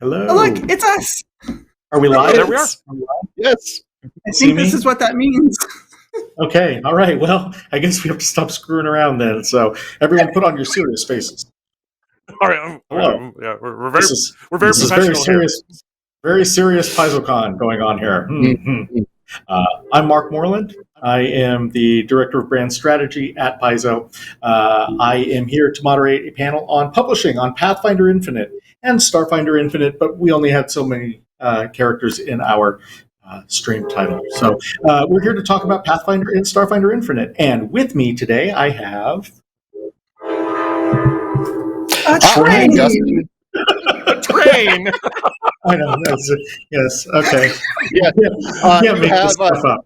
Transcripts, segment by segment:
Hello. Oh, look, it's us. Are we live? There we are. Yes. I think this is what that means. Okay. All right. Well, I guess we have to stop screwing around then. So everyone put on your serious faces. All right. Hello. Yeah, we're very This is professional very serious PaizoCon going on here. Mm-hmm. I'm Mark Moreland. I am the Director of Brand Strategy at Paizo. I am here to moderate a panel on publishing on Pathfinder Infinite and Starfinder Infinite, but we only had so many characters in our stream title. So we're here to talk about Pathfinder and Starfinder Infinite. And with me today, I have... A train. Dustin. A train. I know. Yes. Okay. Yeah. Can't make this stuff up.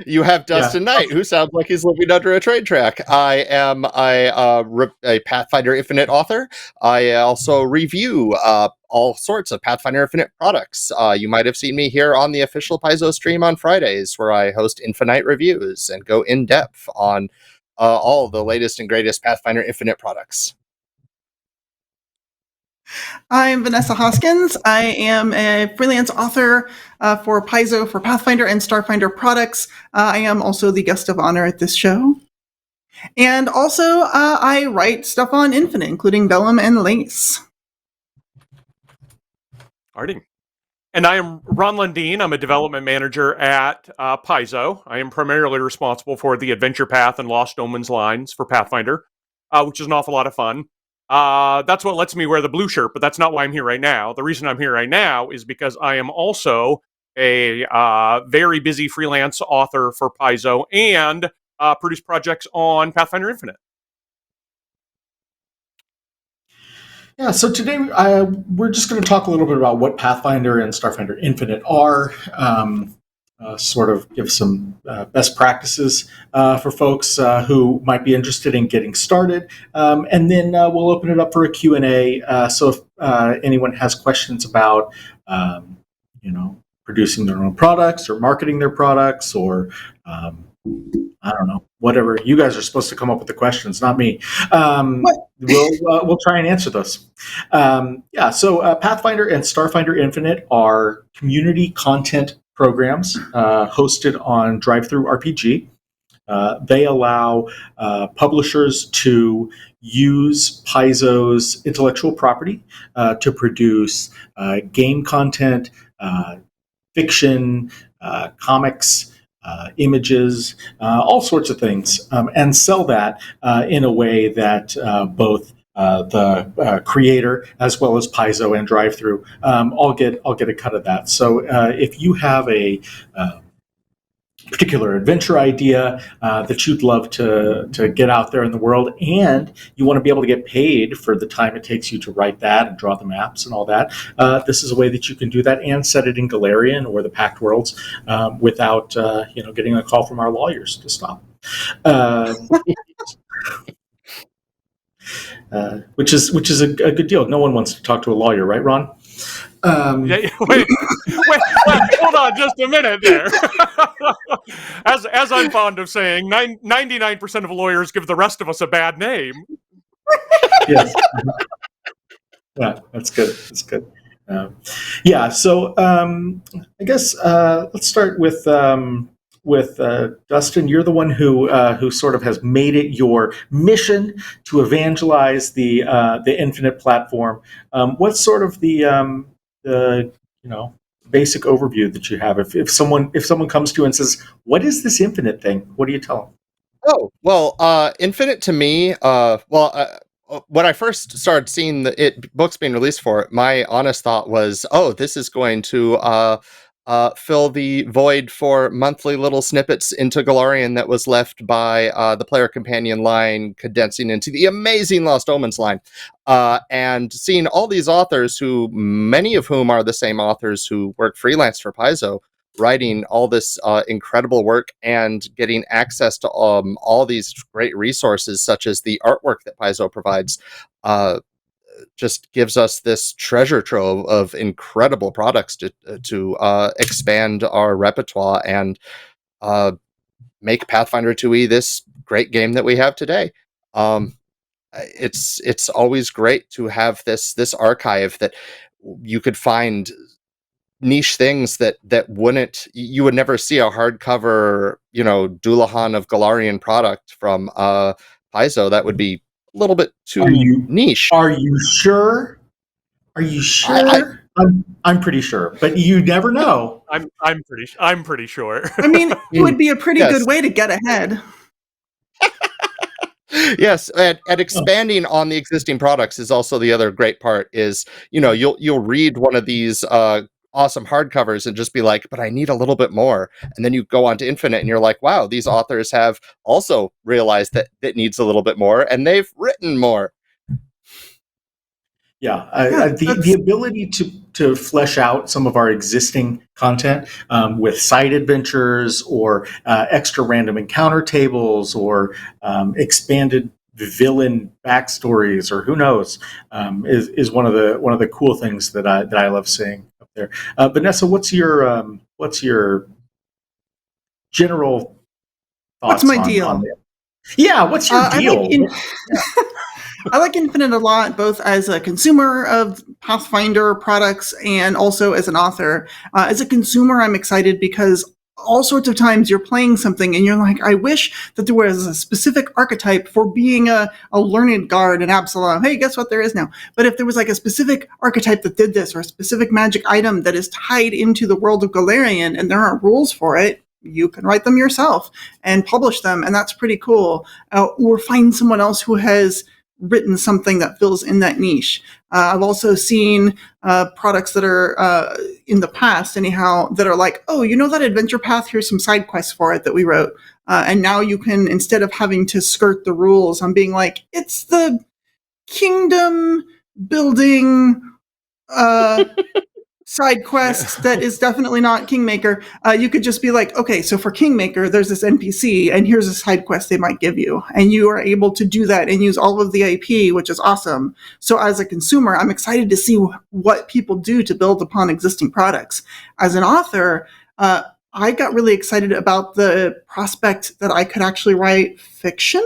You have Dustin Knight, who sounds like he's living under a train track. I am a Pathfinder Infinite author. I also review all sorts of Pathfinder Infinite products. You might have seen me here on the official Paizo stream on Fridays, where I host Infinite reviews and go in depth on all the latest and greatest Pathfinder Infinite products. I'm Vanessa Hoskins. I am a freelance author for Paizo for Pathfinder and Starfinder products. I am also the guest of honor at this show. And also, I write stuff on Infinite, including Vellum and Lace. Alrighty. And I am Ron Lundeen. I'm a development manager at Paizo. I am primarily responsible for the Adventure Path and Lost Omens lines for Pathfinder, which is an awful lot of fun. That's what lets me wear the blue shirt, but that's not why I'm here right now. The reason I'm here right now is because I am also a very busy freelance author for Paizo and produce projects on Pathfinder Infinite. Yeah, so today we're just going to talk a little bit about what Pathfinder and Starfinder Infinite are, sort of give some best practices for folks who might be interested in getting started, and then we'll open it up for a Q&A. So if anyone has questions about, producing their own products or marketing their products or I don't know, whatever. You guys are supposed to come up with the questions, not me. We'll try and answer those. So Pathfinder and Starfinder Infinite are community content programs hosted on DriveThruRPG. They allow publishers to use Paizo's intellectual property to produce game content, fiction, comics, images, all sorts of things, and sell that in a way that both the creator as well as Paizo and DriveThru all get a cut of that. So if you have a particular adventure idea that you'd love to get out there in the world, and you want to be able to get paid for the time it takes you to write that and draw the maps and all that, this is a way that you can do that and set it in Galarian or the Pact Worlds without getting a call from our lawyers to stop. Which is a good deal. No one wants to talk to a lawyer, right, Ron? Wait, hold on just a minute there. As I'm fond of saying, 99% of lawyers give the rest of us a bad name. Yes. Yeah, that's good. That's good. So I guess let's start with Dustin. You're the one who sort of has made it your mission to evangelize the Infinite platform. What's sort of the basic overview that you have? If someone comes to you and says, "What is this Infinite thing?" What do you tell them? Oh, well, Infinite to me, when I first started seeing books being released for it, my honest thought was, oh, this is going to fill the void for monthly little snippets into Galarian that was left by the player companion line condensing into the amazing Lost Omens line. And seeing all these authors, who many of whom are the same authors who work freelance for Paizo, writing all this incredible work and getting access to all these great resources, such as the artwork that Paizo provides, just gives us this treasure trove of incredible products to expand our repertoire and make Pathfinder 2e this great game that we have today. It's always great to have this archive that you could find niche things that you would never see a hardcover, Dullahan of Galarian product from Paizo. That would be a little bit too niche. Are you sure? Are you sure? I'm pretty sure, but you never know. I'm pretty sure. I mean, it would be a pretty Yes. good way to get ahead. Yes, and expanding on the existing products is also the other great part. Is you'll read one of these awesome hardcovers and just be like, but I need a little bit more, and then you go on to Infinite and you're like, wow, these authors have also realized that it needs a little bit more, and they've written more. Yeah, the ability to flesh out some of our existing content with side adventures or extra random encounter tables or expanded villain backstories or who knows is one of the cool things that I love seeing up there. Vanessa, what's your general thoughts? What's my deal? On it? Yeah, what's your deal? I like Infinite a lot, both as a consumer of Pathfinder products and also as an author. As a consumer, I'm excited because all sorts of times you're playing something and you're like, I wish that there was a specific archetype for being a learned guard in Absalom. Hey, guess what? There is now. But if there was like a specific archetype that did this or a specific magic item that is tied into the world of Galarian and there aren't rules for it, you can write them yourself and publish them. And that's pretty cool. Or find someone else who has written something that fills in that niche. I've also seen products that are in the past, anyhow, that are like, oh, that adventure path? Here's some side quests for it that we wrote. And now you can, instead of having to skirt the rules, I'm being like, it's the kingdom building side quest that is definitely not Kingmaker. You could just be like, okay, so for Kingmaker, there's this NPC, and here's a side quest they might give you. And you are able to do that and use all of the IP, which is awesome. So as a consumer, I'm excited to see what people do to build upon existing products. As an author, I got really excited about the prospect that I could actually write fiction,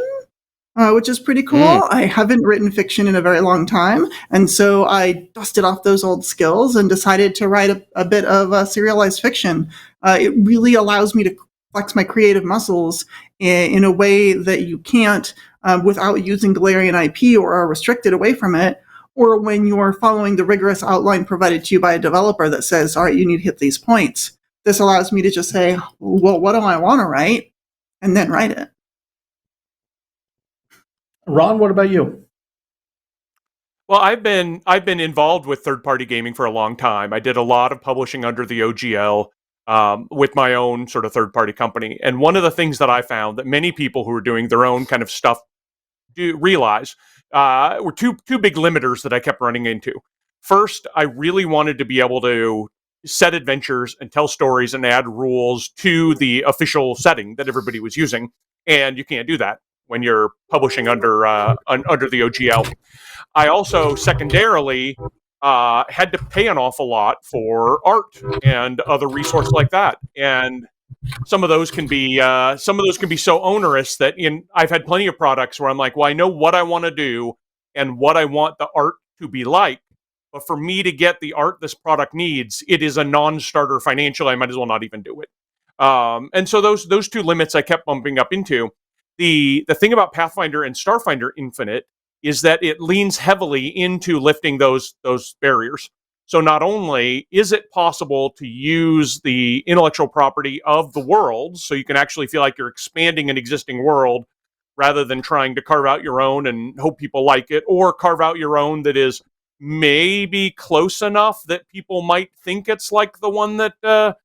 which is pretty cool. I haven't written fiction in a very long time, and so I dusted off those old skills and decided to write a bit of serialized fiction. It really allows me to flex my creative muscles in a way that you can't without using Galarian IP or are restricted away from it, or when you're following the rigorous outline provided to you by a developer that says, all right, you need to hit these points. This allows me to just say, well, what do I want to write? And then write it. Ron, what about you? Well, I've been involved with third-party gaming for a long time. I did a lot of publishing under the OGL with my own sort of third-party company. And one of the things that I found that many people who are doing their own kind of stuff do realize were two big limiters that I kept running into. First, I really wanted to be able to set adventures and tell stories and add rules to the official setting that everybody was using, and you can't do that when you're publishing under the OGL. I also secondarily had to pay an awful lot for art and other resources like that, and some of those can be so onerous that I've had plenty of products where I'm like, well, I know what I want to do and what I want the art to be like, but for me to get the art this product needs, it is a non-starter financially. I might as well not even do it. And so those two limits I kept bumping up into. The thing about Pathfinder and Starfinder Infinite is that it leans heavily into lifting those barriers. So not only is it possible to use the intellectual property of the world, so you can actually feel like you're expanding an existing world rather than trying to carve out your own and hope people like it, or carve out your own that is maybe close enough that people might think it's like the one that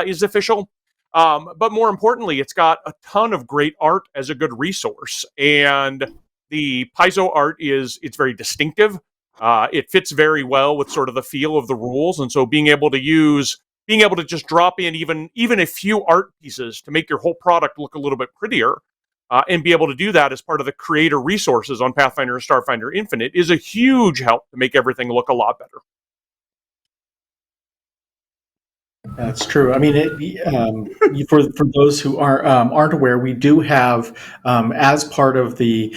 is official. But more importantly, it's got a ton of great art as a good resource. And the Paizo art it's very distinctive. It fits very well with sort of the feel of the rules. And so being able to just drop in even a few art pieces to make your whole product look a little bit prettier, and be able to do that as part of the creator resources on Pathfinder and Starfinder Infinite is a huge help to make everything look a lot better. That's true. I mean, for those who aren't aware, we do have, as part of the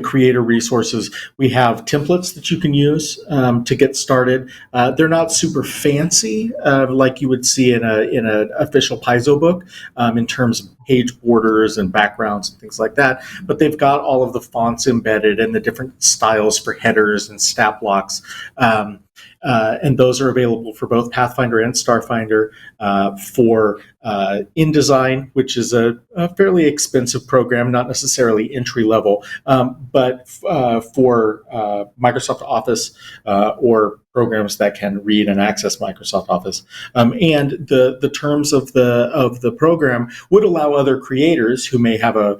creator resources, we have templates that you can use to get started. They're not super fancy, like you would see in a official Paizo book, in terms of page borders and backgrounds and things like that. But they've got all of the fonts embedded and the different styles for headers and stat blocks. And those are available for both Pathfinder and Starfinder for InDesign, which is a fairly expensive program, not necessarily entry level, but for Microsoft Office or programs that can read and access Microsoft Office. And the terms of the program would allow other creators who may have a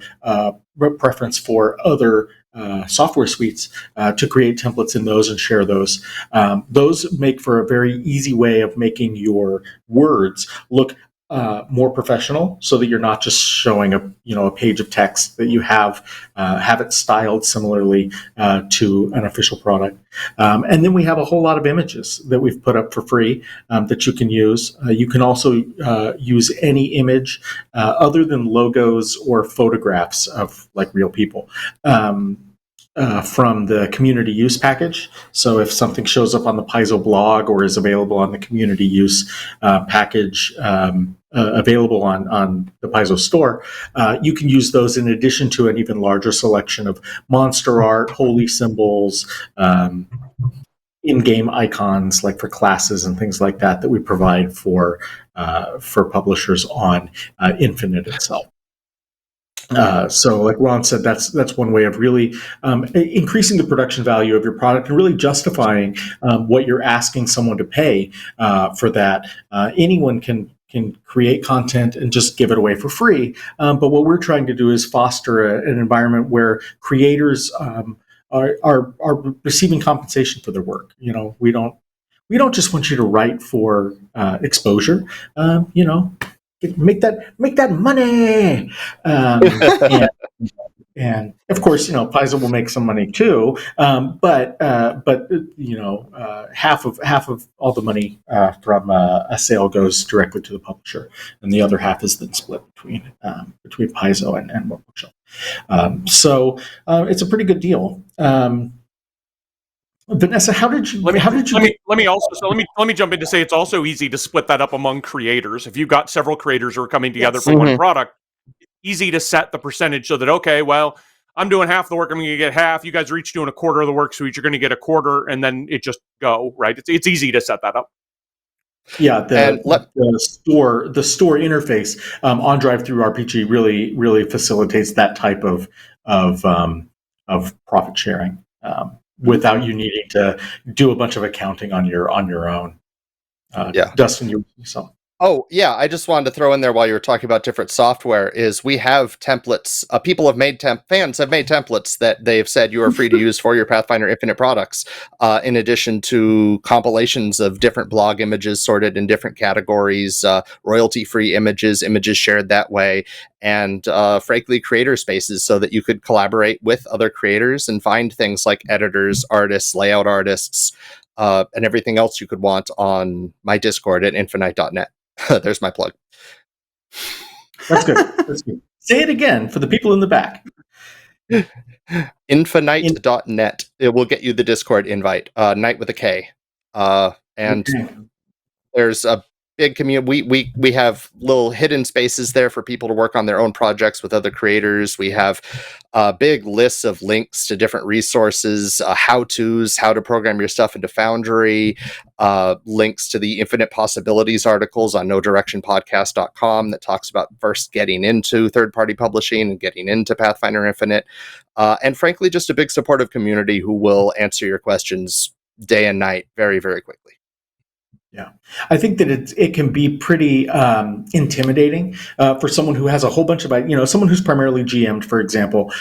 preference for other software suites to create templates in those and share those. Those make for a very easy way of making your words look more professional, so that you're not just showing a page of text, that you have it styled similarly to an official product. And then we have a whole lot of images that we've put up for free that you can use. You can also use any image other than logos or photographs of like real people. From the community use package. So if something shows up on the Paizo blog or is available on the community use package available on the Paizo store, you can use those in addition to an even larger selection of monster art, holy symbols, in-game icons like for classes and things like that we provide for publishers on Infinite itself. So like Ron said, that's one way of really increasing the production value of your product and really justifying what you're asking someone to pay for that. Anyone can create content and just give it away for free. But what we're trying to do is foster an environment where creators are receiving compensation for their work. We don't just want you to write for exposure. Make that money, and of course, Paizo will make some money too. But half of all the money from a sale goes directly to the publisher, and the other half is then split between Paizo and More Bookshelf. So it's a pretty good deal. Vanessa, how did you? Let me jump in to say it's also easy to split that up among creators. If you've got several creators who are coming together for one product, it's easy to set the percentage so that, okay, well, I'm doing half the work, I'm going to get half. You guys are each doing a quarter of the work, so each are going to get a quarter, and then it just go, right? It's easy to set that up. Yeah, the store interface on DriveThruRPG really facilitates that type of profit sharing. Without you needing to do a bunch of accounting on your own. Dustin, you something. Oh, yeah. I just wanted to throw in there while you were talking about different software is we have templates. Fans have made templates that they've said you are free to use for your Pathfinder Infinite products, in addition to compilations of different blog images sorted in different categories, royalty-free images shared that way, and frankly, creator spaces so that you could collaborate with other creators and find things like editors, artists, layout artists, and everything else you could want on my Discord at infinite.net. There's my plug. That's good. Say it again for the people in the back. Infinite.net. It will get you the Discord invite. Night with a K. And there's a big community. We have little hidden spaces there for people to work on their own projects with other creators. We have big lists of links to different resources, how-tos, how to program your stuff into Foundry, links to the Infinite Possibilities articles on nodirectionpodcast.com that talks about first getting into third-party publishing and getting into Pathfinder Infinite. And frankly, just a big supportive community who will answer your questions day and night very, very quickly. Yeah, I think that it can be pretty intimidating for someone who has a whole bunch of, someone who's primarily GM'd, for example,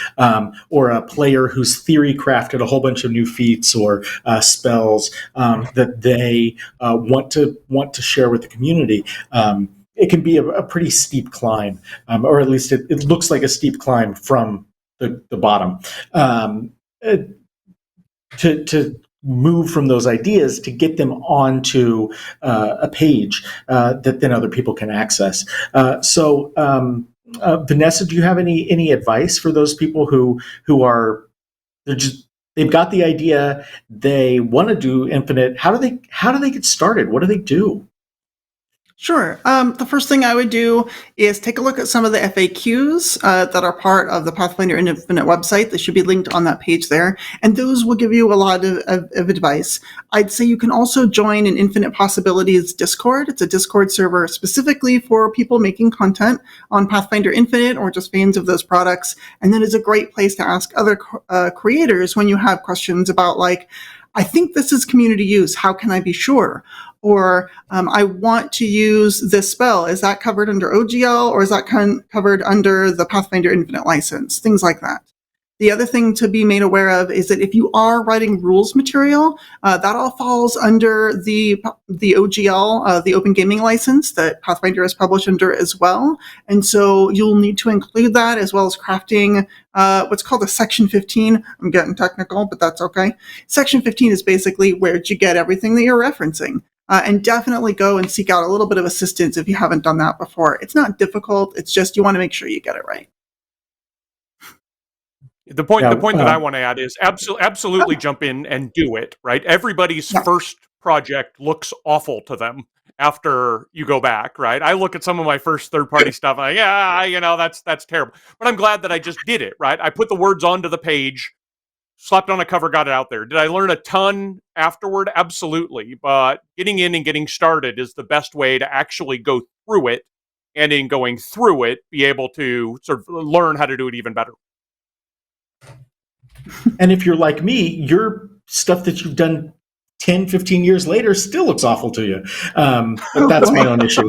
or a player who's theory crafted a whole bunch of new feats or spells that they want to share with the community. It can be a pretty steep climb, or at least it looks like a steep climb from the bottom. To move from those ideas to get them onto a page that then other people can access. Vanessa, do you have any advice for those people who are they've got the idea, they want to do Infinite? How do they get started? What do they do? Sure. The first thing I would do is take a look at some of the FAQs that are part of the Pathfinder and Infinite website. They should be linked on that page there. And those will give you a lot of advice. I'd say you can also join an Infinite Possibilities Discord. It's a Discord server specifically for people making content on Pathfinder Infinite or just fans of those products. And that is a great place to ask other creators when you have questions about, like, I think this is community use. How can I be sure? Or I want to use this spell. Is that covered under OGL, or is that covered under the Pathfinder Infinite license? Things like that. The other thing to be made aware of is that if you are writing rules material, that all falls under the OGL, the Open Gaming License that Pathfinder is published under as well. And so you'll need to include that, as well as crafting what's called a Section 15. I'm getting technical, but that's okay. Section 15 is basically where you get everything that you're referencing. And definitely go and seek out a little bit of assistance if you haven't done that before. It's not difficult. It's just you want to make sure you get it right. The point that I want to add is absolutely jump in and do it, right? Everybody's first project looks awful to them after you go back, right? I look at some of my first third-party stuff, and that's terrible. But I'm glad that I just did it, right? I put the words onto the page, slapped on a cover, got it out there. Did I learn a ton afterward? Absolutely. But getting in and getting started is the best way to actually go through it, and in going through it, be able to sort of learn how to do it even better. And if you're like me, your stuff that you've done 10, 15 years later still looks awful to you. But that's my own issue.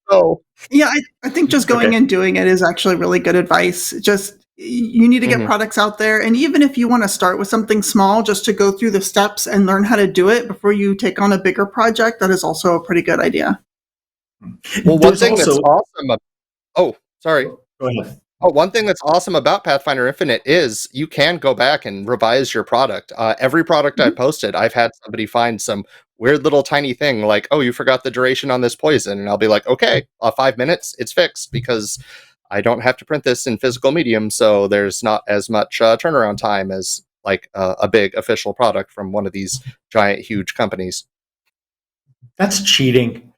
Oh, yeah, I think just going and doing it is actually really good advice. Just you need to get products out there. And even if you want to start with something small, just to go through the steps and learn how to do it before you take on a bigger project, that is also a pretty good idea. Well, one thing that's awesome. Oh, sorry. Go ahead. Oh, one thing that's awesome about Pathfinder Infinite is you can go back and revise your product. Every product I've posted, I've had somebody find some weird little tiny thing like, oh, you forgot the duration on this poison. And I'll be like, okay, 5 minutes, it's fixed, because I don't have to print this in physical medium. So there's not as much turnaround time as like a big official product from one of these giant, huge companies. That's cheating.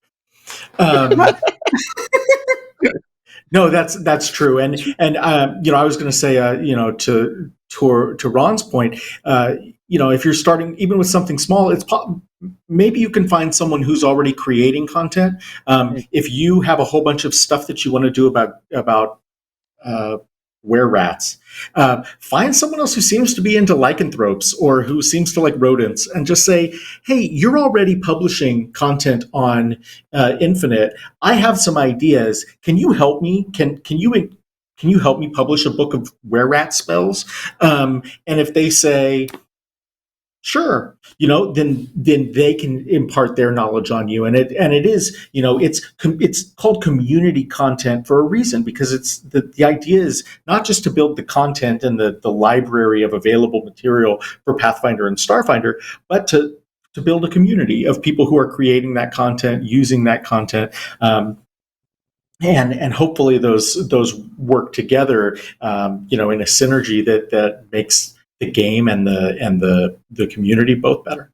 No, that's true, and I was going to say, to Ron's point, if you're starting even with something small, maybe you can find someone who's already creating content. If you have a whole bunch of stuff that you want to do about were-rats, find someone else who seems to be into lycanthropes or who seems to like rodents, and just say, hey, you're already publishing content on Infinite. I have some ideas. Can you help me? Can you help me publish a book of were-rat spells? And if they say, sure, then they can impart their knowledge on you, and it is, it's called community content for a reason, because it's the idea is not just to build the content and the library of available material for Pathfinder and Starfinder, but to build a community of people who are creating that content, using that content, and hopefully those work together, in a synergy that makes the game and the community both better.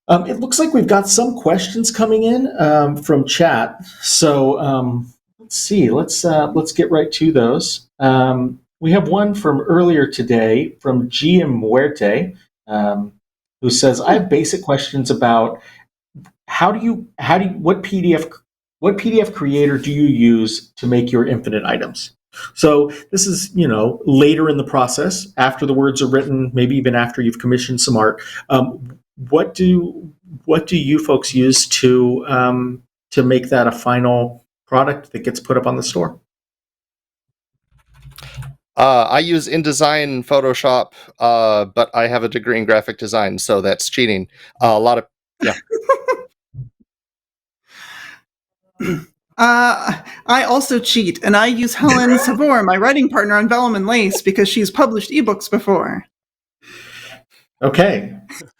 It looks like we've got some questions coming in from chat. So let's see. Let's get right to those. We have one from earlier today from GM Muerte, who says, "I have basic questions about what PDF creator do you use to make your Infinite items?" So this is, later in the process, after the words are written, maybe even after you've commissioned some art. What do you folks use to make that a final product that gets put up on the store? I use InDesign, Photoshop, but I have a degree in graphic design, so that's cheating. I also cheat, and I use Helen Savor, my writing partner on Vellum and Lace, because she's published ebooks before. Okay.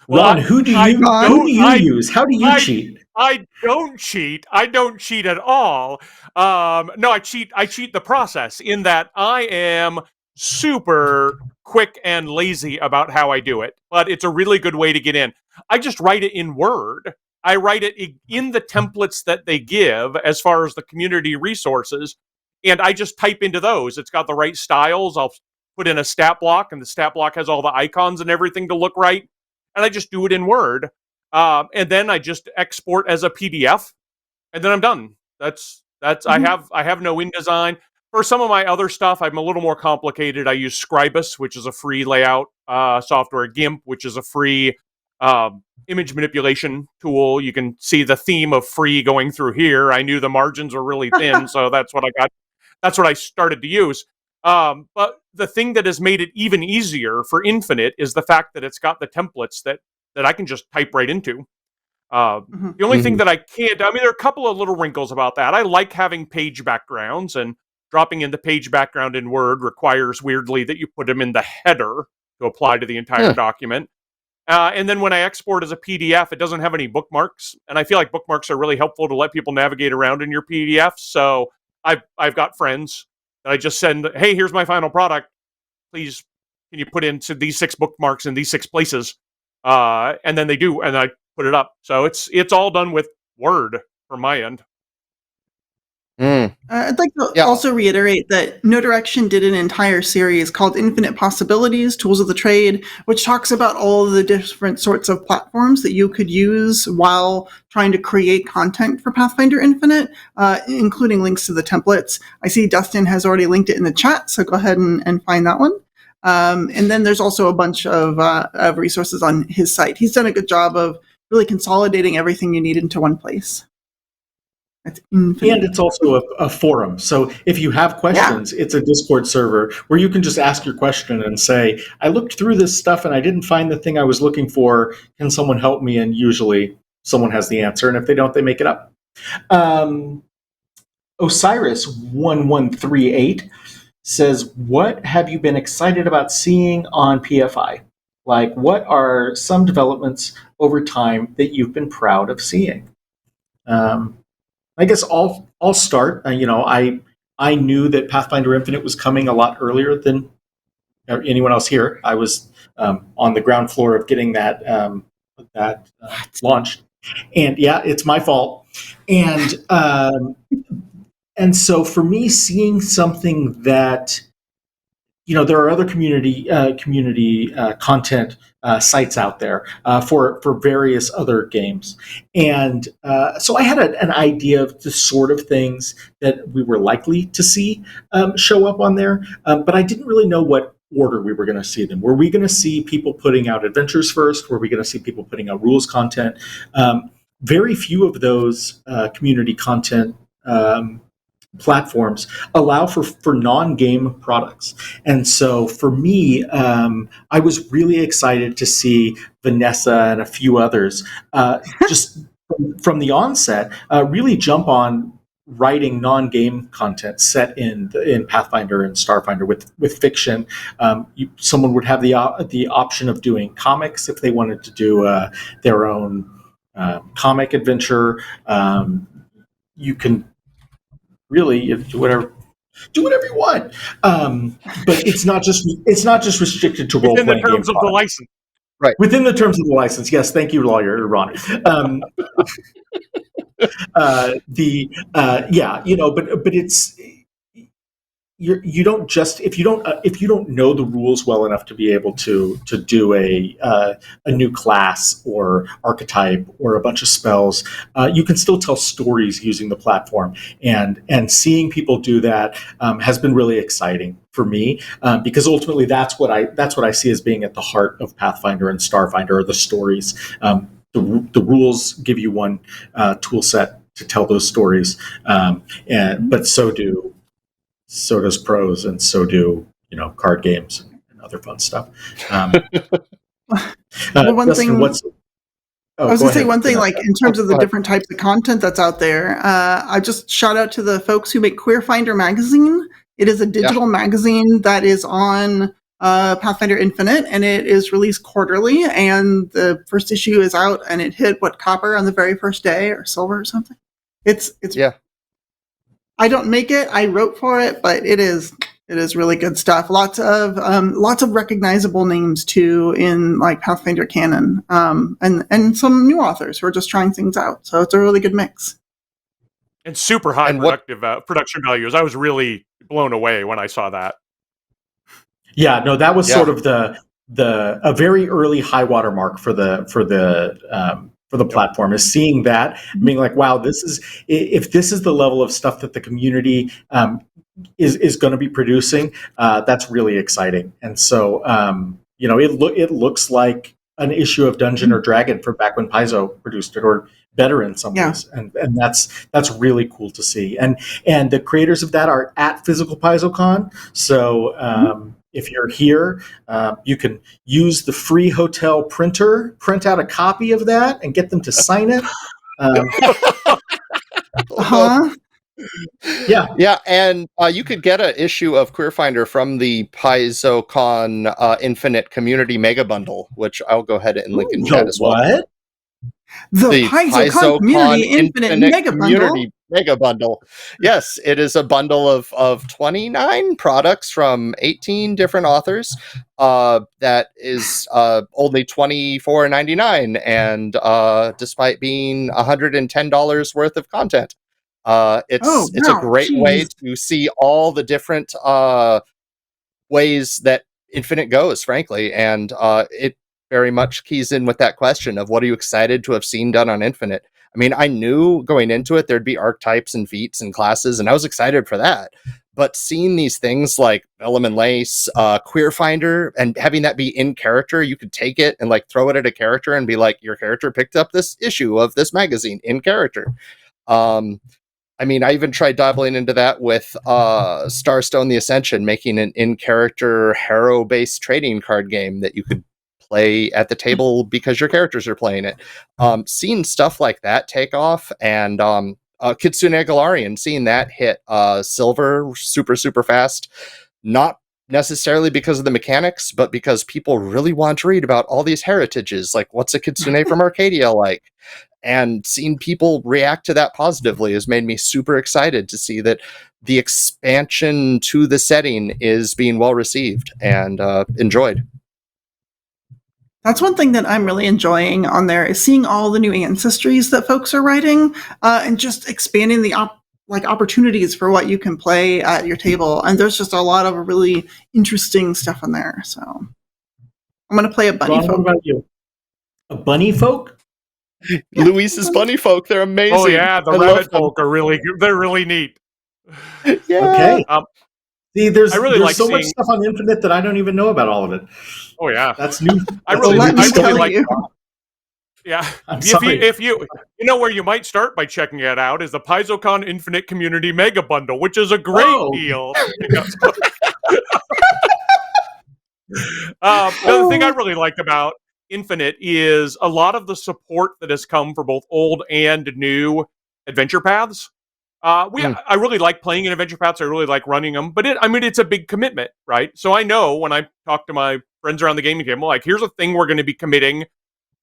Well, Ron, who do you use? How do you cheat? I don't cheat. I don't cheat at all. No, I cheat. I cheat the process in that I am super quick and lazy about how I do it, but it's a really good way to get in. I just write it in Word. I write it in the templates that they give as far as the community resources, and I just type into those. It's got the right styles. I'll put in a stat block, and the stat block has all the icons and everything to look right, and I just do it in Word. And then I just export as a PDF, and then I'm done. That's I have no InDesign. For some of my other stuff, I'm a little more complicated. I use Scribus, which is a free layout software. GIMP, which is a free image manipulation tool. You can see the theme of free going through here. I knew the margins were really thin, so that's what I got. That's what I started to use. But the thing that has made it even easier for Infinite is the fact that it's got the templates that I can just type right into. The only thing that I can't, I mean, there are a couple of little wrinkles about that. I like having page backgrounds, and dropping in the page background in Word requires, weirdly, that you put them in the header to apply to the entire document. And then when I export as a PDF, it doesn't have any bookmarks, and I feel like bookmarks are really helpful to let people navigate around in your PDF. So I've got friends that I just send, hey, here's my final product. Please, can you put into these 6 bookmarks in these 6 places? And then they do, and I put it up. So it's all done with Word from my end. I'd like to also reiterate that No Direction did an entire series called Infinite Possibilities, Tools of the Trade, which talks about all of the different sorts of platforms that you could use while trying to create content for Pathfinder Infinite, including links to the templates. I see Dustin has already linked it in the chat, so go ahead and find that one. And then there's also a bunch of resources on his site. He's done a good job of really consolidating everything you need into one place. And it's also a forum. So if you have questions, it's a Discord server where you can just ask your question and say, I looked through this stuff and I didn't find the thing I was looking for. Can someone help me? And usually someone has the answer. And if they don't, they make it up. Osiris1138 says, what have you been excited about seeing on PFI? Like, what are some developments over time that you've been proud of seeing? I guess I'll start. I knew that Pathfinder Infinite was coming a lot earlier than anyone else here. I was on the ground floor of getting that launched, and it's my fault. And so for me, seeing something that there are other community content sites out there for various other games, and so I had an idea of the sort of things that we were likely to see show up on there, but I didn't really know what order we were going to see them. Were we going to see people putting out adventures first? Were we going to see people putting out rules content? Very few of those community content platforms allow for non-game products. And so for me, I was really excited to see Vanessa and a few others just from the onset really jump on writing non-game content set in Pathfinder and Starfinder with fiction. Someone would have the option of doing comics if they wanted to do their own comic adventure. You can really do whatever you want, but it's not just restricted to role playing. Within the terms of the license, right? Within the terms of the license, yes. Thank you, lawyer Ron. But it's you don't just if you don't know the rules well enough to be able to do a new class or archetype or a bunch of spells, you can still tell stories using the platform, and seeing people do that has been really exciting for me, because ultimately that's what I see as being at the heart of Pathfinder and Starfinder are the stories. The rules give you one tool set to tell those stories, but so does prose, and so do card games and other fun stuff. One Dustin, thing. I was going to say one thing, like in terms of the different types of content that's out there. I just shout out to the folks who make Queer Finder magazine. It is a digital magazine that is on Pathfinder Infinite, and it is released quarterly. And the first issue is out, and it hit copper on the very first day, or silver or something. It's Yeah. I don't make it. I wrote for it, but it is really good stuff. Lots of recognizable names too in like Pathfinder canon, and some new authors who are just trying things out. So it's a really good mix. And super high production values. I was really blown away when I saw that. Yeah, no, that was sort of a very early high water mark for the platform, is seeing that, being like, wow, if this is the level of stuff that the community is going to be producing, that's really exciting. And so, it looks like an issue of Dungeon or Dragon from back when Paizo produced it, or better in some ways. And that's really cool to see. And the creators of that are at Physical PaizoCon. So, if you're here, you can use the free hotel printer, print out a copy of that, and get them to sign it. Yeah, and you could get an issue of Queerfinder from the PaizoCon Infinite Community Mega Bundle, which I'll go ahead and link in chat as well. What? The PaizoCon Community Infinite Mega Bundle. Yes, it is a bundle of 29 products from 18 different authors. That is only $24.99, and despite being $110 worth of content, it's a great way to see all the different ways that Infinite goes, frankly, and it very much keys in with that question of what are you excited to have seen done on Infinite. I mean, I knew going into it there'd be archetypes and feats and classes, and I was excited for that. But seeing these things like Vellum and Lace, Queerfinder, and having that be in character, you could take it and like throw it at a character and be like, your character picked up this issue of this magazine in character. I mean, I even tried dabbling into that with Starstone the Ascension, making an in-character hero-based trading card game that you could play at the table because your characters are playing it. Seeing stuff like that take off, and Kitsune Galarian, seeing that hit silver super, super fast, not necessarily because of the mechanics, but because people really want to read about all these heritages, like what's a Kitsune from Arcadia like? And seeing people react to that positively has made me super excited to see that the expansion to the setting is being well received and enjoyed. That's one thing that I'm really enjoying on there, is seeing all the new ancestries that folks are writing, and just expanding the opportunities for what you can play at your table. And there's just a lot of really interesting stuff in there. So I'm going to play a bunny folk. What about you? A bunny folk? Yeah. Luis's bunny folk, they're amazing. Oh yeah, the rabbit folk are they're really neat. Yeah. Okay. See, there's like so much stuff on Infinite that I don't even know about all of it. Oh yeah, that's new. I really like. Yeah, sorry. If you know where you might start by checking it out is the PaizoCon Infinite Community Mega Bundle, which is a great deal. The other thing I really like about Infinite is a lot of the support that has come for both old and new adventure paths. I really like playing in adventure paths. I really like running them, but it's a big commitment, right? So I know when I talk to my friends around the gaming table, like, here's a thing we're going to be committing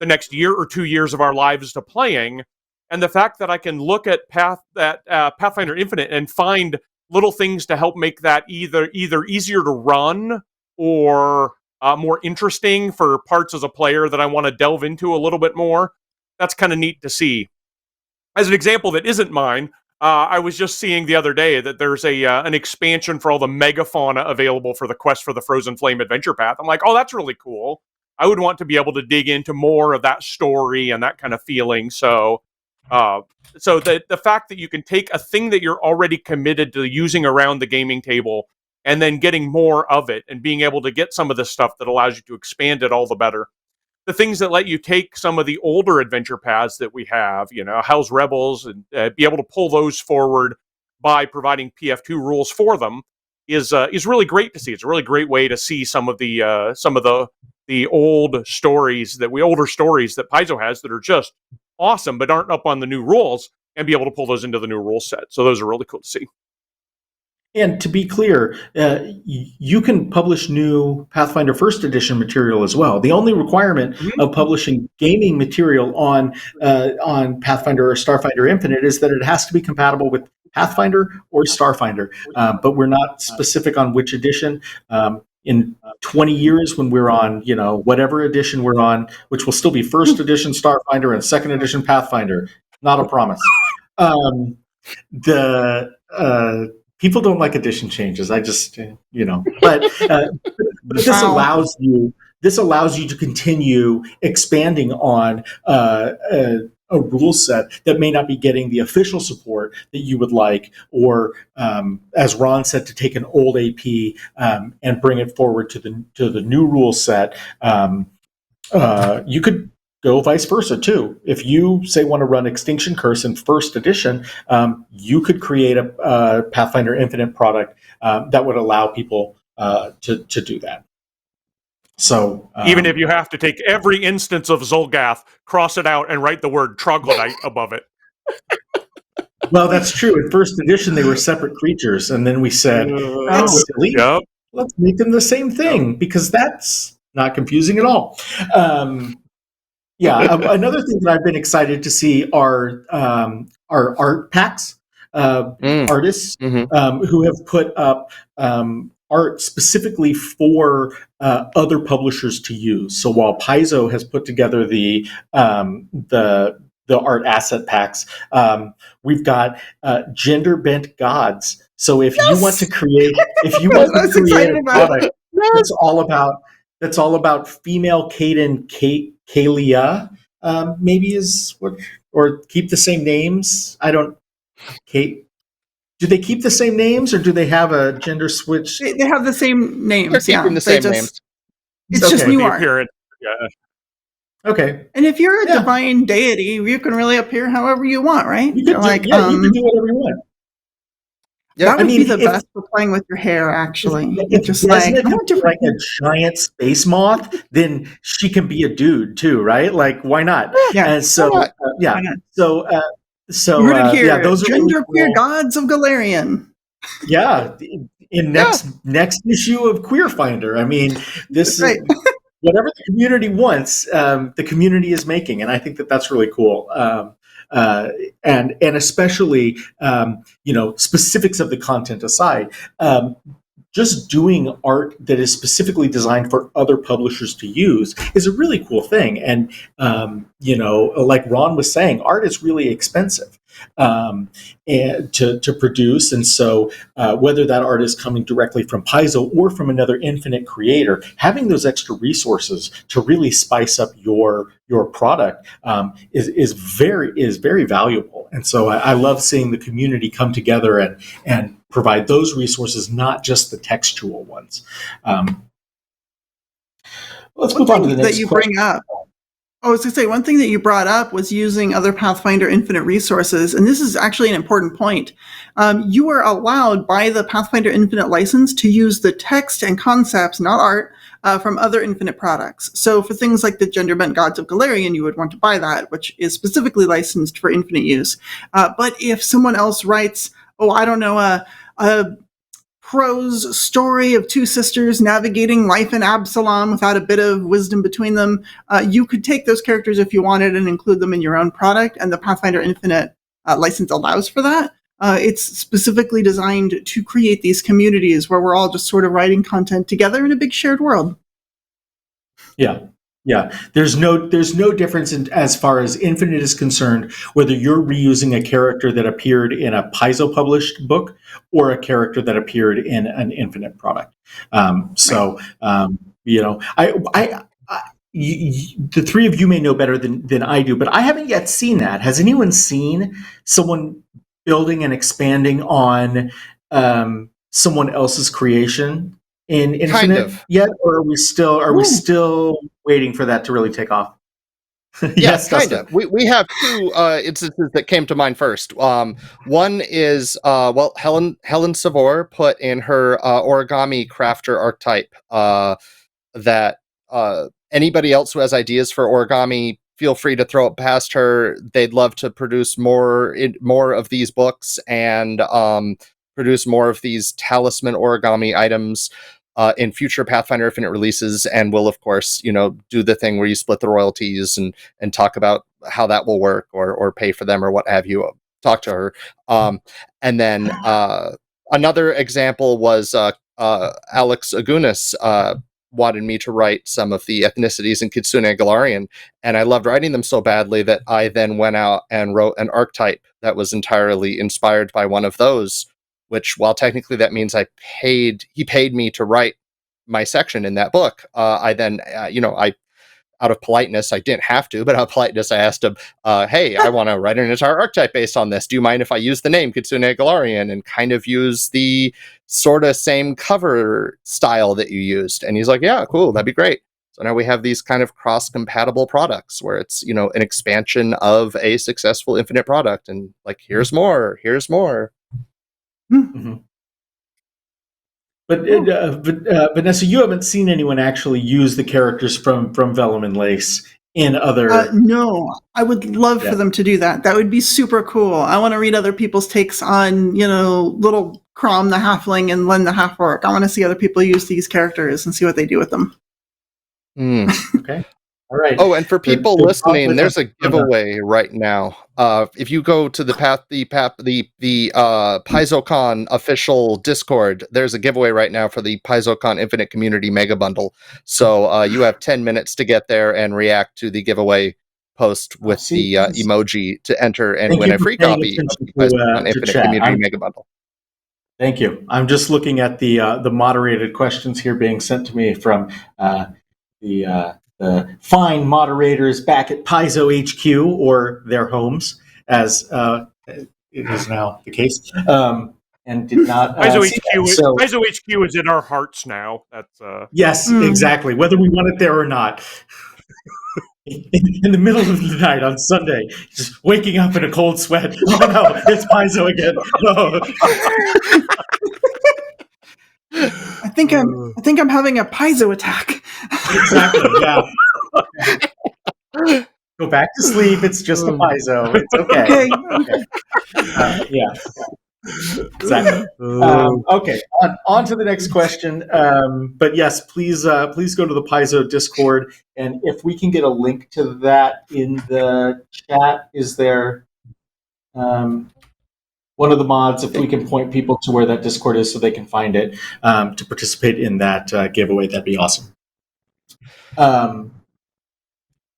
the next year or 2 years of our lives to playing, and the fact that I can look at Pathfinder Infinite and find little things to help make that either easier to run or more interesting for parts as a player that I want to delve into a little bit more. That's kind of neat to see. As an example that isn't mine, I was just seeing the other day that there's an expansion for all the megafauna available for the Quest for the Frozen Flame Adventure Path. I'm like, oh, that's really cool. I would want to be able to dig into more of that story and that kind of feeling. So the fact that you can take a thing that you're already committed to using around the gaming table and then getting more of it and being able to get some of the stuff that allows you to expand it all the better. The things that let you take some of the older adventure paths that we have, Hell's Rebels, and be able to pull those forward by providing PF2 rules for them is really great to see. It's a really great way to see some of the older stories that Paizo has that are just awesome but aren't up on the new rules, and be able to pull those into the new rule set. So those are really cool to see. And to be clear, you can publish new Pathfinder First Edition material as well. The only requirement of publishing gaming material on Pathfinder or Starfinder Infinite is that it has to be compatible with Pathfinder or Starfinder. But we're not specific on which edition. In 20 years, when we're on, whatever edition we're on, which will still be First Edition Starfinder and Second Edition Pathfinder, not a promise. People don't like edition changes. I just, but this allows you. This allows you to continue expanding on a rule set that may not be getting the official support that you would like, or as Ron said, to take an old AP and bring it forward to the new rule set. You could go vice versa too. If you say want to run Extinction Curse in First Edition, you could create a Pathfinder Infinite product that would allow people to do that. So even if you have to take every instance of Zolgath, cross it out, and write the word troglodyte above it. Well, that's true. In First Edition, they were separate creatures, and then we said, "That's silly. Yep. Let's make them the same thing because that's not confusing at all." Another thing that I've been excited to see are art packs. Artists who have put up art specifically for other publishers to use. So while Paizo has put together the art asset packs, we've got gender bent gods. So if you want to create, a product that's all about female Kalia, maybe is what, or keep the same names. Kate. Do they keep the same names, or do they have a gender switch? They have the same names. They're keeping the same names. It's just new art. Yeah. Okay. And if you're a divine deity, you can really appear however you want, right? You can do whatever you want. Yeah, that would be the best for playing with your hair, actually. If just like a giant space moth, then she can be a dude too, right? Like, why not? Yeah. And so, Why not? So, rooted here, those are gender queer gods of Galarian. Yeah, in next issue of Queer Finder. I mean, this is whatever the community wants. The community is making, and I think that's really cool. And especially specifics of the content aside, just doing art that is specifically designed for other publishers to use is a really cool thing. And like Ron was saying, art is really expensive and to produce. And so whether that art is coming directly from Paizo or from another Infinite creator, having those extra resources to really spice up your product is very valuable. And so I love seeing the community come together and provide those resources, not just the textual ones. Let's move on to the next that you bring up. I was going to say, one thing that you brought up was using other Pathfinder Infinite resources, and this is actually an important point. You are allowed by the Pathfinder Infinite license to use the text and concepts, not art, from other Infinite products. So for things like the Gender Bent Gods of Galarian, you would want to buy that, which is specifically licensed for Infinite use. But if someone else writes, a prose story of two sisters navigating life in Absalom without a bit of wisdom between them, you could take those characters if you wanted and include them in your own product, and the Pathfinder Infinite license allows for that. It's specifically designed to create these communities where we're all just sort of writing content together in a big shared world. Yeah. There's no difference as far as Infinite is concerned, whether you're reusing a character that appeared in a Paizo published book or a character that appeared in an Infinite product. The three of you may know better than I do, but I haven't yet seen that. Has anyone seen someone building and expanding on someone else's creation in Infinite yet, or are we still waiting for that to really take off? Yes, kind of. We have two instances that came to mind first. One is Helen Savor put in her origami crafter archetype that anybody else who has ideas for origami, feel free to throw it past her. They'd love to produce more of these books and produce more of these talisman origami items in future Pathfinder Infinite releases, and will, of course, do the thing where you split the royalties and talk about how that will work, or pay for them, or what have you. Talk to her. And then another example was Alex Agunas wanted me to write some of the ethnicities in Kitsune Galarian, and I loved writing them so badly that I then went out and wrote an archetype that was entirely inspired by one of those, which, while technically that means he paid me to write my section in that book, I then, out of politeness, I didn't have to, but out of politeness, I asked him, hey, I want to write an entire archetype based on this. Do you mind if I use the name Kitsune Galarian and kind of use the sort of same cover style that you used? And he's like, yeah, cool, that'd be great. So now we have these kind of cross-compatible products where it's, an expansion of a successful Infinite product. And like, here's more. Mm-hmm. But Vanessa, you haven't seen anyone actually use the characters from Vellum and Lace in other... No, I would love for them to do that. That would be super cool. I want to read other people's takes on, little Crom the Halfling and Len the Half-Orc. I want to see other people use these characters and see what they do with them. Okay. All right. Oh, and for people listening, there's a giveaway right now. If you go to the PaizoCon official Discord, there's a giveaway right now for the PaizoCon Infinite Community Mega Bundle. So you have 10 minutes to get there and react to the giveaway post with the emoji to enter and win a free copy of the PaizoCon Infinite Community Mega Bundle. Thank you. I'm just looking at the moderated questions here being sent to me from the fine moderators back at Paizo HQ, or their homes, as it is now the case, and did not. Paizo HQ is in our hearts now. That's yes, exactly. Whether we want it there or not. In the middle of the night on Sunday, just waking up in a cold sweat. Oh no, it's Paizo again. Oh. I think I'm having a Paizo attack. Exactly. Yeah. Go back to sleep. It's just a Paizo. It's okay. Yeah. Exactly. Okay. On to the next question. But yes, please go to the Paizo Discord, and if we can get a link to that in the chat, is there one of the mods, if we can point people to where that Discord is so they can find it to participate in that giveaway, that'd be awesome.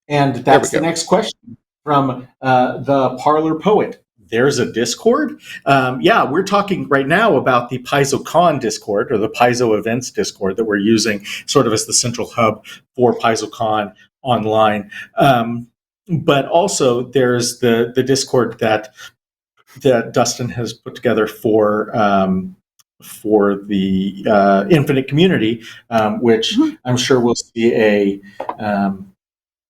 And that's the next question from the Parlor Poet. There's a Discord? Yeah, we're talking right now about the PaizoCon Discord, or the Paizo Events Discord, that we're using sort of as the central hub for PaizoCon online. But also there's the Discord that Dustin has put together for the Infinite community, which I'm sure we'll see a...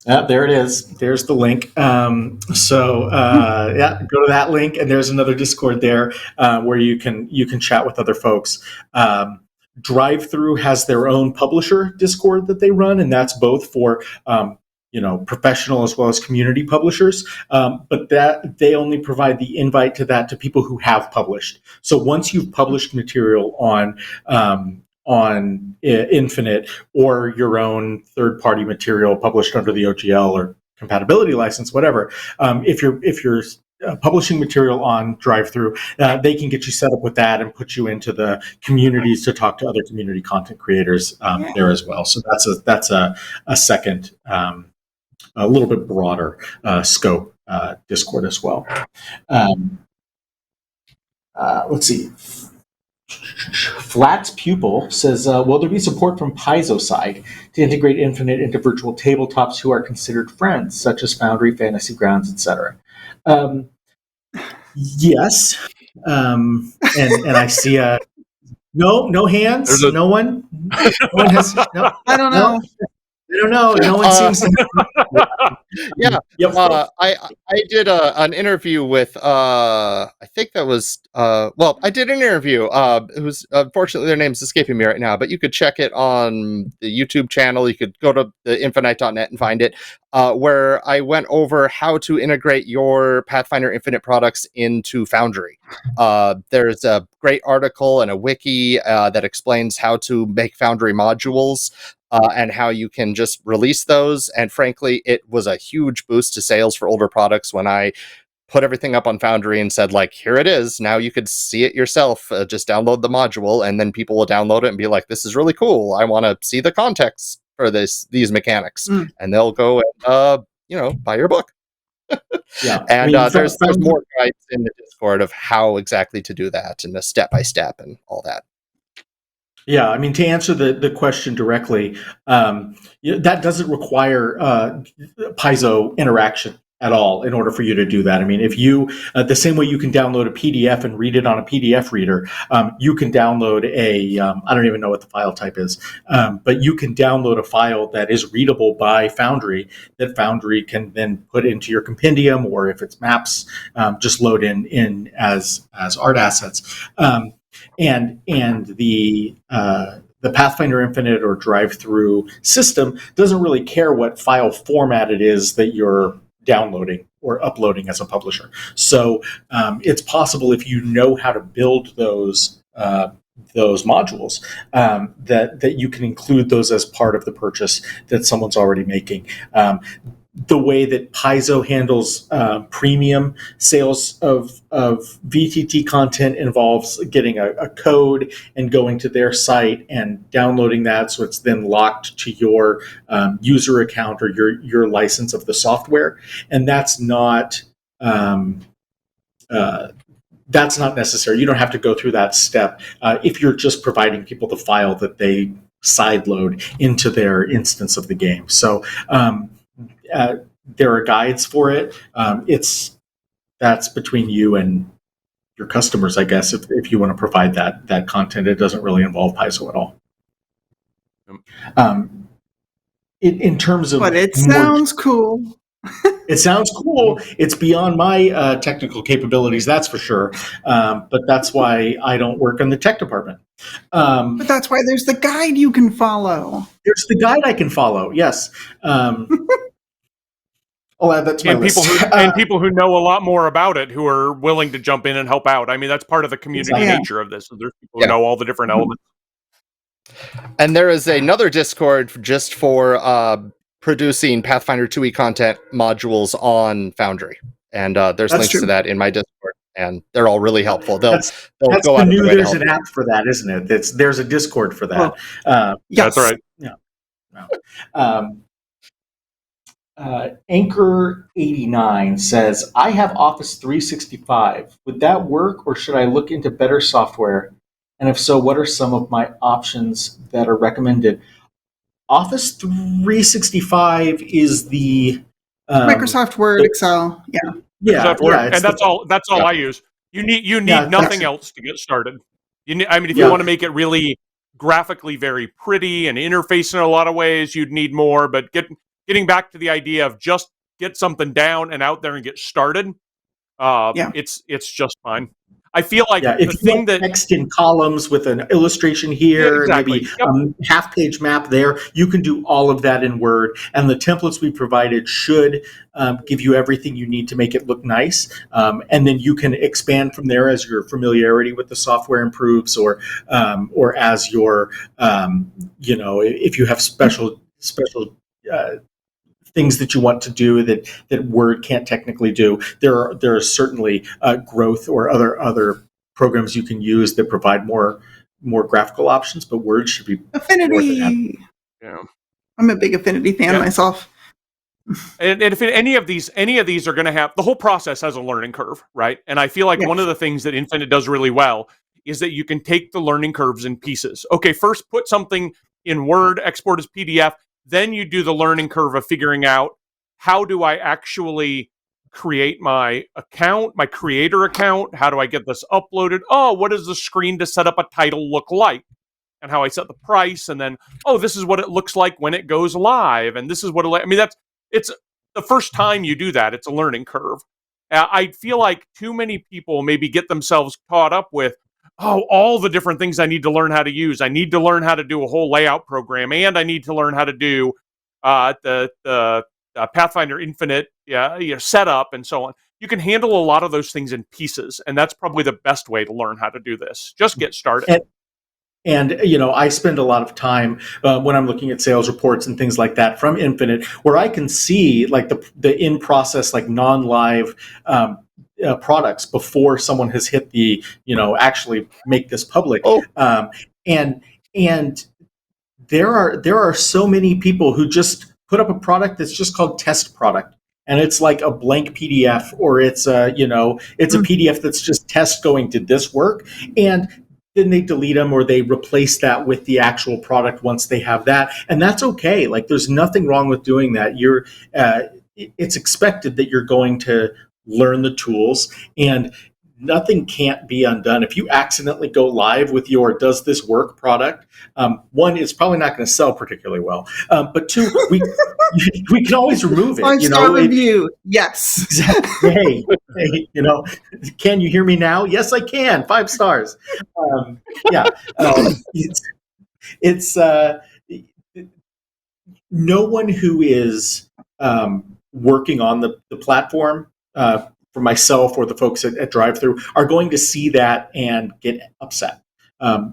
there it is. There's the link. Go to that link, and there's another Discord there where you can chat with other folks. DriveThru has their own publisher Discord that they run, and that's both for professional as well as community publishers. But that they only provide the invite to that to people who have published. So once you've published material on Infinite, or your own third-party material published under the OGL or compatibility license, whatever, if you're publishing material on DriveThru, they can get you set up with that and put you into the communities to talk to other community content creators there as well. So that's a second, a little bit broader scope Discord as well. Let's see. Flat's Pupil says, will there be support from Paizo side to integrate Infinite into virtual tabletops who are considered friends, such as Foundry, Fantasy Grounds, etc.? Yes. And I see no hands. No one has. No, I don't know. I don't know. No one seems to. Yeah. Yep. I did an interview with I think that was I did an interview. It was unfortunately their name's escaping me right now, but you could check it on the YouTube channel. You could go to the infinite.net and find it. Where I went over how to integrate your Pathfinder Infinite products into Foundry. There's a great article and a wiki that explains how to make Foundry modules. And how you can just release those. And frankly, it was a huge boost to sales for older products when I put everything up on Foundry and said, like, here it is. Now you could see it yourself. Just download the module, and then people will download it and be like, this is really cool. I want to see the context for these mechanics. And they'll go and, buy your book. Yeah. And there's more guides in the Discord of how exactly to do that and the step-by-step and all that. Yeah, I mean, to answer the question directly, that doesn't require Paizo interaction at all in order for you to do that. I mean, if you, the same way you can download a PDF and read it on a PDF reader, you can download I don't even know what the file type is, but you can download a file that is readable by Foundry that Foundry can then put into your compendium, or if it's maps, just load in as art assets. And the Pathfinder Infinite or DriveThru system doesn't really care what file format it is that you're downloading or uploading as a publisher. So it's possible, if you know how to build those modules, that you can include those as part of the purchase that someone's already making. The way that Paizo handles premium sales of VTT content involves getting a code and going to their site and downloading that, so it's then locked to your user account or your license of the software, and that's not necessary. You don't have to go through that step if you're just providing people the file that they sideload into their instance of the game. So there are guides for it. That's between you and your customers, I guess, if you want to provide that content. It doesn't really involve Paizo at all. In terms of, but it sounds cool. It sounds cool. It's beyond my technical capabilities, that's for sure. But that's why I don't work in the tech department. But that's why there's the guide you can follow. There's the guide I can follow, yes. I'll add that to my list. People who know a lot more about it, who are willing to jump in and help out. I mean, that's part of the community nature of this. So there's people who know all the different elements. And there is another Discord just for producing Pathfinder 2e content modules on Foundry. And there's links to that in my Discord. And they're all really helpful. They'll go out of the way to help. There's an app for that, isn't it? There's a Discord for that. Yes. That's right. Yeah. Anchor 89 says, I have Office 365. Would that work, or should I look into better software? And if so, what are some of my options that are recommended? Office 365 is the Microsoft Word, Excel. Microsoft Word, and that's all I use. You need nothing else to get started. If you want to make it really graphically very pretty and interface in a lot of ways, you'd need more. But getting back to the idea of just get something down and out there and get started, it's just fine. I feel like if you want text in columns with an illustration here, maybe half-page map there, you can do all of that in Word. And the templates we provided should give you everything you need to make it look nice. And then you can expand from there as your familiarity with the software improves, or as your, if you have special things that you want to do that Word can't technically do. There are certainly growth or other programs you can use that provide more graphical options, but Word should be Affinity. I'm a big Affinity fan myself. And if any of these are going to have, the whole process has a learning curve, right? And I feel like one of the things that Infinite does really well is that you can take the learning curves in pieces. Okay, first put something in Word, export as PDF. Then you do the learning curve of figuring out, how do I actually create my account, my creator account? How do I get this uploaded? Oh, what does the screen to set up a title look like? and how I set the price, and then, oh, this is what it looks like when it goes live, and this is what it's the first time you do that, it's a learning curve. I feel like too many people maybe get themselves caught up with, oh, all the different things I need to learn how to use. I need to learn how to do a whole layout program, and I need to learn how to do the Pathfinder Infinite setup and so on. You can handle a lot of those things in pieces, and that's probably the best way to learn how to do this. Just get started. And I spend a lot of time when I'm looking at sales reports and things like that from Infinite, where I can see like the in process, like non-live products before someone has hit the actually make this public. And there are so many people who just put up a product that's just called test product. And it's like a blank PDF, or it's a PDF that's just test going, did this work? And then they delete them, or they replace that with the actual product once they have that. And that's okay. Like, there's nothing wrong with doing that. It's expected that you're going to learn the tools, and nothing can't be undone. If you accidentally go live with your does this work product, one, it's probably not going to sell particularly well. But two, we can always remove it. 5-star review. Yes. Exactly. Hey, can you hear me now? Yes, I can. 5 stars. It's no one who is working on the platform, for myself or the folks at DriveThru, are going to see that and get upset.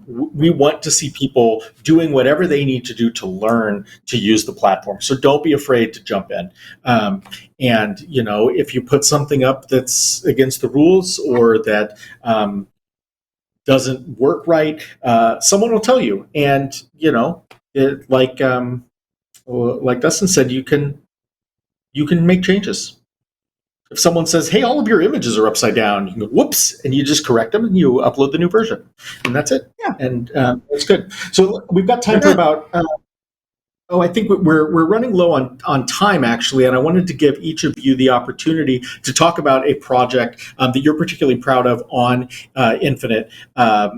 We want to see people doing whatever they need to do to learn to use the platform. So don't be afraid to jump in. And if you put something up that's against the rules, or that doesn't work right, someone will tell you. And like Dustin said, you can make changes. If someone says, hey, all of your images are upside down, you can go, whoops, and you just correct them and you upload the new version. And that's it. Yeah. And that's good. So we've got time for about, I think we're running low on time, actually. And I wanted to give each of you the opportunity to talk about a project that you're particularly proud of on Infinite,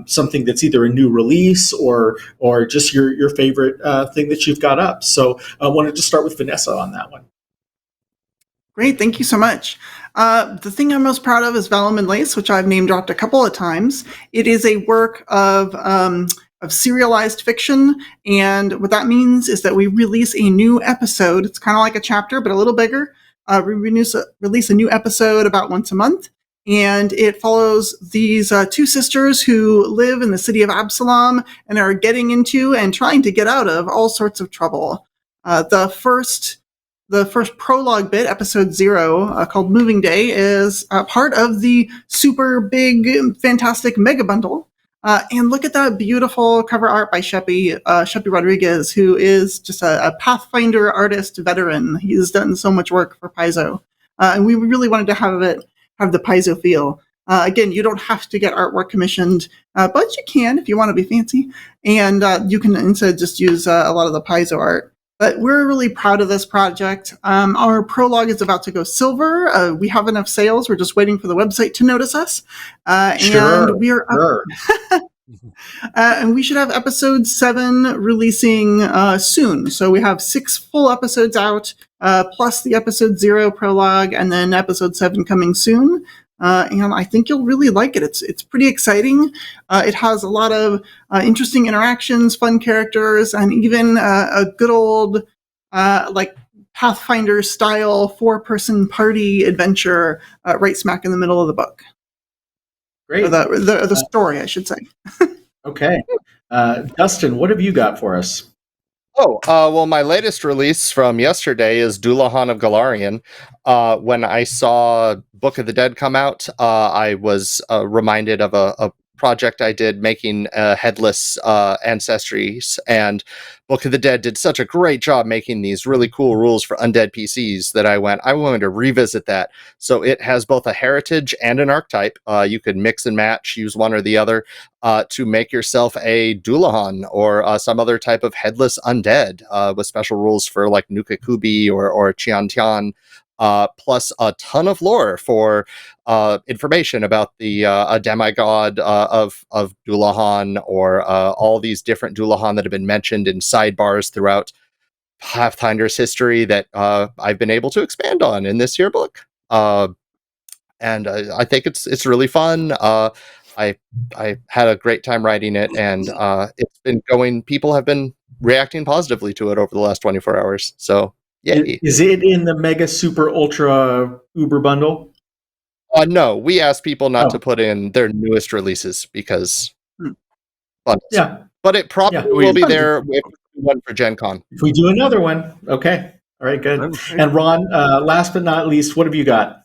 something that's either a new release or just your favorite thing that you've got up. So I wanted to start with Vanessa on that one. Great, thank you so much. The thing I'm most proud of is Vellum and Lace, which I've name dropped a couple of times. It is a work of serialized fiction, and what that means is that we release a new episode. It's kind of like a chapter, but a little bigger. We release a new episode about once a month, and it follows these 2 sisters who live in the city of Absalom and are getting into and trying to get out of all sorts of trouble. The first prologue bit, episode 0, called Moving Day, is part of the super big, fantastic mega bundle. And look at that beautiful cover art by Sheppy Rodriguez, who is just a Pathfinder artist veteran. He's done so much work for Paizo. And we really wanted to have the Paizo feel. Again, you don't have to get artwork commissioned, but you can if you want to be fancy. And you can instead just use a lot of the Paizo art. But we're really proud of this project. Our prologue is about to go silver. We have enough sales. We're just waiting for the website to notice us. And we are up. And we should have episode 7 releasing soon. So we have 6 full episodes out, plus the episode 0 prologue, and then episode 7 coming soon. And I think you'll really like it. It's pretty exciting. It has a lot of interesting interactions, fun characters, and even a good old like Pathfinder style 4-person party adventure right smack in the middle of the book. Great. Or the story, I should say. Okay. Dustin, what have you got for us? Well, my latest release from yesterday is Dullahan of Galarian. When I saw Book of the Dead come out, I was reminded of a project I did making headless ancestries, and Book of the Dead did such a great job making these really cool rules for undead PCs that I wanted to revisit that. So it has both a heritage and an archetype. You could mix and match, use one or the other, to make yourself a Dullahan or some other type of headless undead with special rules for like Nuka Kubi or Chian Tian. plus a ton of lore for information about the a demigod of Dullahan, or all these different Dullahan that have been mentioned in sidebars throughout Pathfinder's history that I've been able to expand on in this yearbook. And I think it's really fun. I had a great time writing it, and it's been going. People have been reacting positively to it over the last 24 hours. So, yay. Is it in the Mega Super Ultra Uber bundle? No, we asked people not to put in their newest releases because bundles. Yeah, But it probably will be there if we do one for Gen Con. if we do another one, okay. All right, good. And Ron, last but not least, what have you got?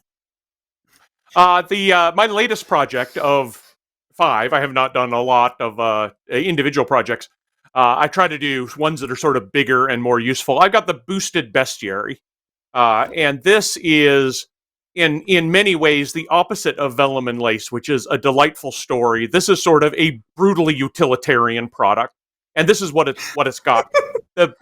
My latest project of 5, I have not done a lot of individual projects. I try to do ones that are sort of bigger and more useful. I've got the boosted Bestiary, and this is in many ways the opposite of Vellum and Lace, which is a delightful story. This is sort of a brutally utilitarian product, and this is what it's got. The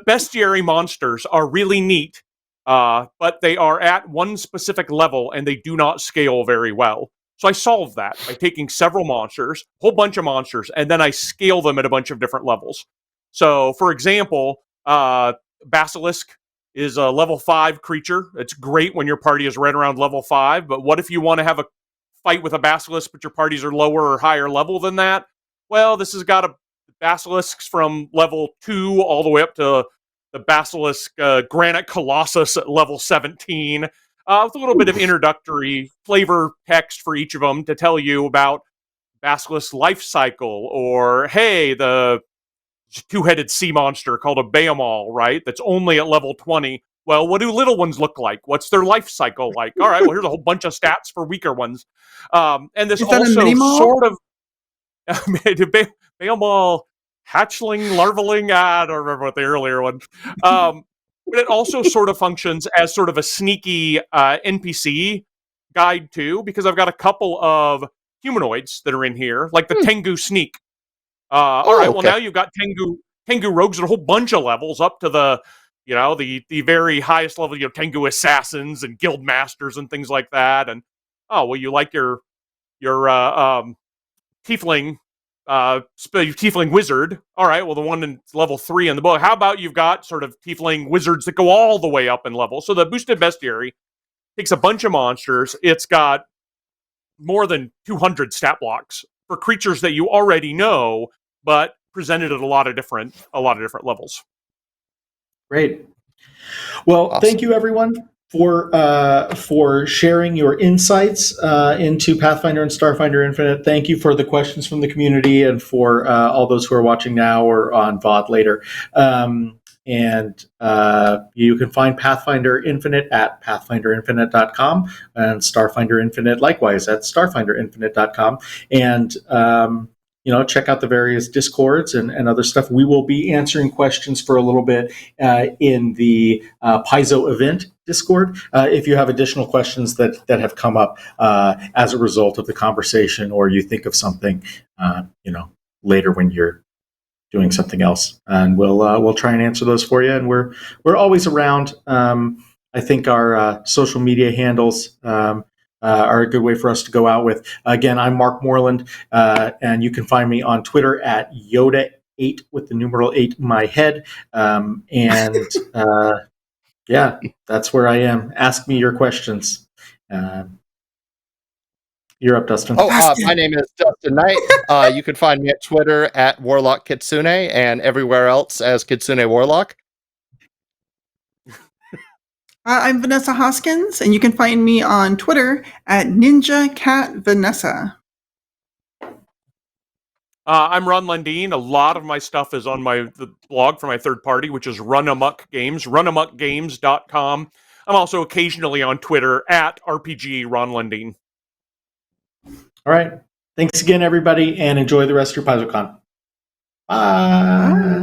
Bestiary monsters are really neat. But they are at one specific level and they do not scale very well. So I solved that by taking several monsters, a whole bunch of monsters, and then I scale them at a bunch of different levels. So, for example, Basilisk is a level 5 creature. It's great when your party is right around level 5, but what if you want to have a fight with a Basilisk, but your parties are lower or higher level than that? Well, this has got Basilisks from level 2 all the way up to the Basilisk Granite Colossus at level 17, with a little bit of introductory flavor text for each of them to tell you about Basilisk's life cycle, or, hey, the two-headed sea monster called a Behemoth, right, that's only at level 20. Well, what do little ones look like? What's their life cycle like? All right, well, here's a whole bunch of stats for weaker ones. And this also sort of... Behemoth... Hatchling, larvaling, I don't remember what the earlier one. But it also sort of functions as sort of a sneaky NPC guide too, because I've got a couple of humanoids that are in here, like the Tengu Sneak. All right, well now you've got Tengu Rogues at a whole bunch of levels up to the very highest level, Tengu Assassins and Guild Masters and things like that. And you like your Tiefling Tiefling Wizard. All right, well, the one in level 3 in the book. How about you've got sort of Tiefling Wizards that go all the way up in level? So the boosted Bestiary takes a bunch of monsters. It's got more than 200 stat blocks for creatures that you already know, but presented at a lot of different levels. Great. Well, awesome. Thank you, everyone, for sharing your insights into Pathfinder and Starfinder Infinite. Thank you for the questions from the community and for all those who are watching now or on VOD later. And you can find Pathfinder Infinite at pathfinderinfinite.com and Starfinder Infinite likewise at starfinderinfinite.com. And check out the various Discords and other stuff. We will be answering questions for a little bit in the Paizo event Discord. If you have additional questions that have come up as a result of the conversation, or you think of something, later when you're doing something else, and we'll try and answer those for you. And we're always around. I think our social media handles are a good way for us to go out with. Again, I'm Mark Moreland, and you can find me on Twitter at Yoda8 with the numeral 8 in my head. Yeah, that's where I am. Ask me your questions. You're up, Dustin. My name is Dustin Knight. You can find me at Twitter at Warlock Kitsune and everywhere else as Kitsune Warlock. I'm Vanessa Hoskins, and you can find me on Twitter at Ninja Cat Vanessa. I'm Ron Lundeen. A lot of my stuff is on the blog for my third party, which is Run Amok Games, runamuckgames.com. I'm also occasionally on Twitter at RPG Ron Lundeen. All right. Thanks again, everybody, and enjoy the rest of your PaizoCon. Bye.